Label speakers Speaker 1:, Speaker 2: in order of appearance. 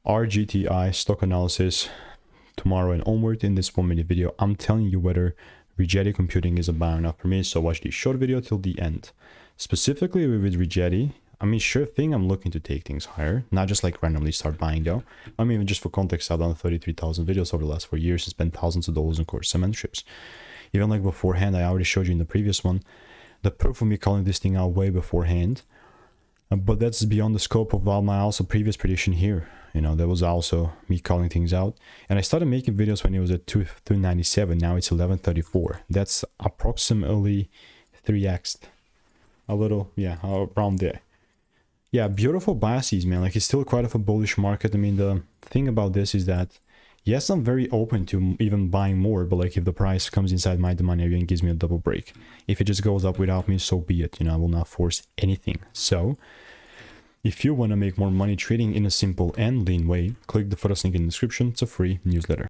Speaker 1: RGTI stock analysis tomorrow and onward. In this 1-minute video, I'm telling you whether Rigetti Computing is a buy or not for me, so watch the short video till the end. Specifically with Rigetti, I mean, sure thing, I'm looking to take things higher, not just like randomly start buying though. I mean, just for context, I've done 33,000 videos over the last 4 years and spent thousands of dollars on course and mentorships. Even like beforehand, I already showed you in the previous one, the proof of me calling this thing out way beforehand. But that's beyond the scope of my also previous prediction here. You know, that was also me calling things out. And I started making videos when it was at 297. Now it's 1134. That's approximately 3x. A little, yeah, around there. Yeah, beautiful biases, man. Like, it's still quite of a bullish market. I mean, the thing about this is that, yes, I'm very open to even buying more, but like if the price comes inside my demand area and gives me a double break, if it just goes up without me, so be it. You know, I will not force anything. So if you want to make more money trading in a simple and lean way, click the first link in the description. It's a free newsletter.